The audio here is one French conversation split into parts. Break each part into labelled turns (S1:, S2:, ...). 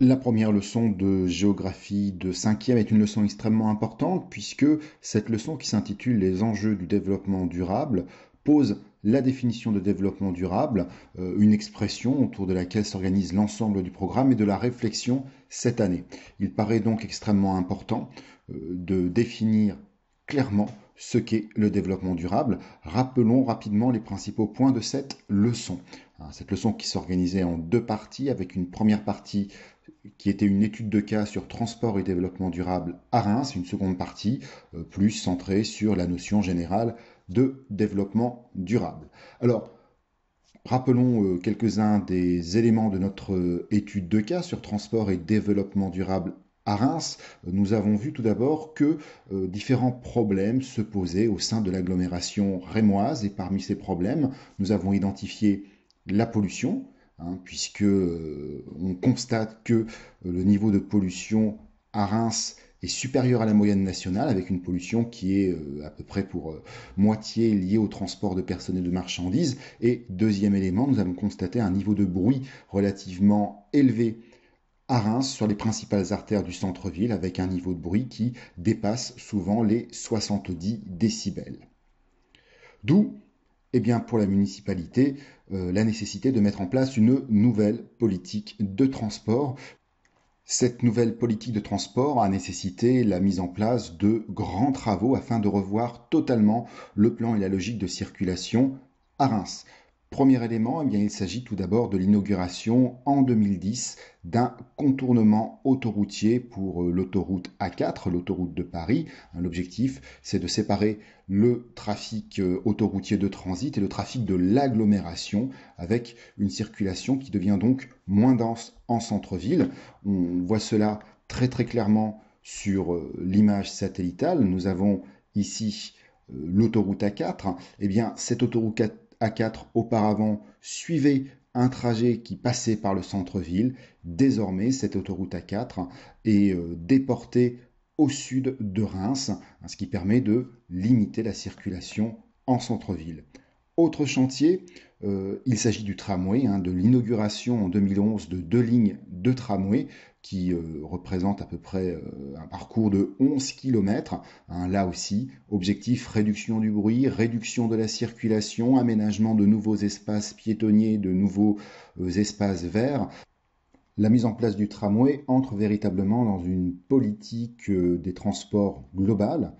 S1: La première leçon de géographie de cinquième est une leçon extrêmement importante puisque cette leçon qui s'intitule Les enjeux du développement durable pose la définition de développement durable, une expression autour de laquelle s'organise l'ensemble du programme et de la réflexion cette année. Il paraît donc extrêmement important de définir clairement ce qu'est le développement durable. Rappelons rapidement les principaux points de cette leçon. Cette leçon qui s'organisait en deux parties, avec une première partie qui était une étude de cas sur transport et développement durable à Reims, une seconde partie plus centrée sur la notion générale de développement durable. Alors, rappelons quelques-uns des éléments de notre étude de cas sur transport et développement durable à Reims. Nous avons vu tout d'abord que différents problèmes se posaient au sein de l'agglomération rémoise et parmi ces problèmes, nous avons identifié la pollution, puisque on constate que le niveau de pollution à Reims est supérieur à la moyenne nationale, avec une pollution qui est à peu près pour moitié liée au transport de personnes et de marchandises. Et deuxième élément, nous avons constaté un niveau de bruit relativement élevé à Reims sur les principales artères du centre-ville, avec un niveau de bruit qui dépasse souvent les 70 décibels. D'où eh bien, pour la municipalité, la nécessité de mettre en place une nouvelle politique de transport. Cette nouvelle politique de transport a nécessité la mise en place de grands travaux afin de revoir totalement le plan et la logique de circulation à Reims. Premier élément, eh bien, il s'agit tout d'abord de l'inauguration en 2010 d'un contournement autoroutier pour l'autoroute A4, l'autoroute de Paris. L'objectif, c'est de séparer le trafic autoroutier de transit et le trafic de l'agglomération avec une circulation qui devient donc moins dense en centre-ville. On voit cela très très clairement sur l'image satellitale. Nous avons ici l'autoroute A4. Eh bien, cette autoroute A4 auparavant suivait un trajet qui passait par le centre-ville. Désormais, cette autoroute A4 est déportée au sud de Reims, ce qui permet de limiter la circulation en centre-ville. Autre chantier, il s'agit du tramway, de l'inauguration en 2011 de deux lignes de tramway qui représentent à peu près un parcours de 11 km. Là aussi, objectif réduction du bruit, réduction de la circulation, aménagement de nouveaux espaces piétonniers, de nouveaux espaces verts. La mise en place du tramway entre véritablement dans une politique des transports globale.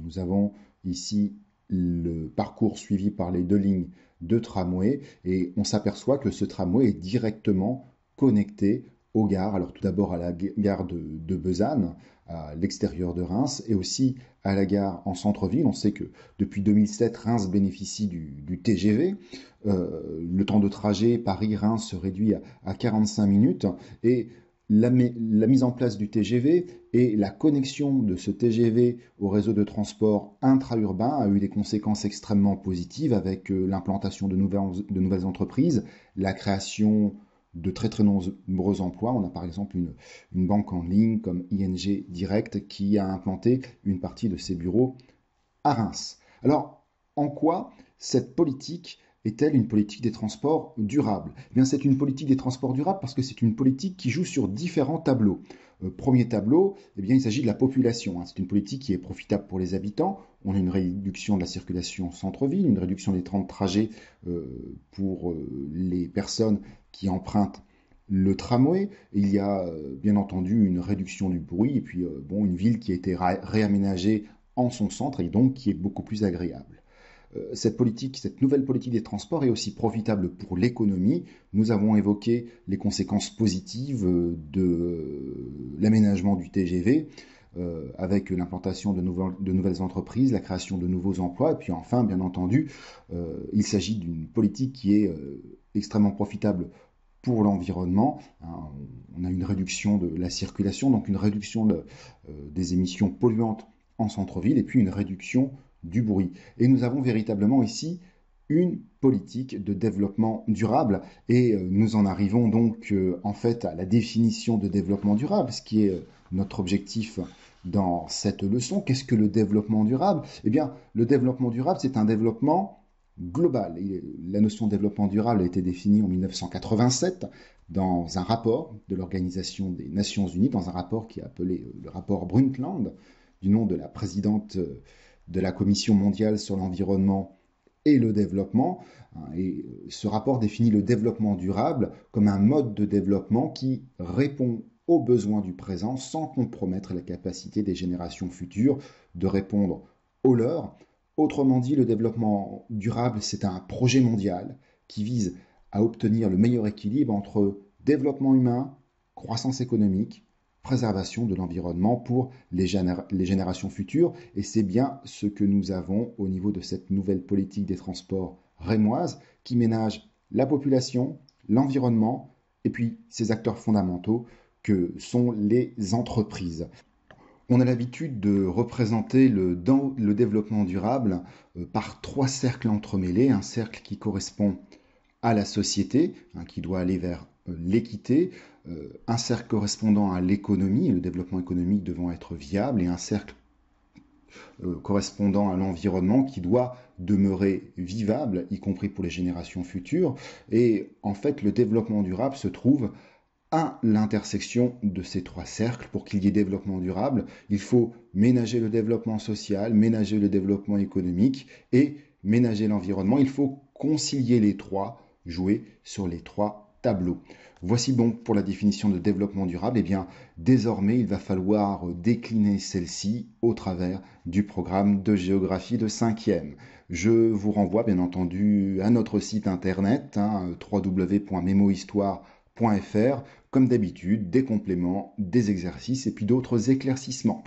S1: Nous avons ici le parcours suivi par les deux lignes de tramway et on s'aperçoit que ce tramway est directement connecté aux gares. Alors tout d'abord à la gare de Besanne, à l'extérieur de Reims, et aussi à la gare en centre-ville. On sait que depuis 2007, Reims bénéficie du TGV. Le temps de trajet Paris-Reims se réduit à 45 minutes et la mise en place du TGV et la connexion de ce TGV au réseau de transport intra-urbain a eu des conséquences extrêmement positives avec l'implantation de nouvelles entreprises, la création de très très nombreux emplois. On a par exemple une banque en ligne comme ING Direct qui a implanté une partie de ses bureaux à Reims. Alors, en quoi cette politique est-elle une politique des transports durable? Eh bien, c'est une politique des transports durables parce que c'est une politique qui joue sur différents tableaux. Premier tableau, eh bien, il s'agit de la population. C'est une politique qui est profitable pour les habitants. On a une réduction de la circulation centre-ville, une réduction des temps de trajet pour les personnes qui empruntent le tramway. Il y a bien entendu une réduction du bruit et puis une ville qui a été réaménagée en son centre et donc qui est beaucoup plus agréable. Cette nouvelle politique des transports est aussi profitable pour l'économie. Nous avons évoqué les conséquences positives de l'aménagement du TGV, avec l'implantation de nouvelles entreprises, la création de nouveaux emplois, et puis enfin, bien entendu, il s'agit d'une politique qui est extrêmement profitable pour l'environnement. On a une réduction de la circulation, donc une réduction des émissions polluantes en centre-ville, et puis une réduction du bruit. Et nous avons véritablement ici une politique de développement durable et nous en arrivons donc en fait à la définition de développement durable, ce qui est notre objectif dans cette leçon. Qu'est-ce que le développement durable? Eh bien, le développement durable, c'est un développement global. La notion de développement durable a été définie en 1987 dans un rapport de l'Organisation des Nations Unies, dans un rapport qui est appelé le rapport Brundtland, du nom de la présidente de la Commission mondiale sur l'environnement et le développement. Et ce rapport définit le développement durable comme un mode de développement qui répond aux besoins du présent sans compromettre la capacité des générations futures de répondre aux leurs. Autrement dit, le développement durable, c'est un projet mondial qui vise à obtenir le meilleur équilibre entre développement humain, croissance économique, préservation de l'environnement pour les générations futures. Et c'est bien ce que nous avons au niveau de cette nouvelle politique des transports rémoise qui ménage la population, l'environnement et puis ces acteurs fondamentaux que sont les entreprises. On a l'habitude de représenter le développement durable par trois cercles entremêlés. Un cercle qui correspond à la société, qui doit aller vers l'équité, un cercle correspondant à l'économie, le développement économique devant être viable, et un cercle correspondant à l'environnement qui doit demeurer vivable, y compris pour les générations futures. Et en fait, le développement durable se trouve à l'intersection de ces trois cercles. Pour qu'il y ait développement durable, il faut ménager le développement social, ménager le développement économique et ménager l'environnement. Il faut concilier les trois, jouer sur les trois tableaux. Voici donc pour la définition de développement durable. Eh bien, désormais, il va falloir décliner celle-ci au travers du programme de géographie de 5e. Je vous renvoie bien entendu à notre site internet, www.memohistoire.fr, comme d'habitude, des compléments, des exercices et puis d'autres éclaircissements.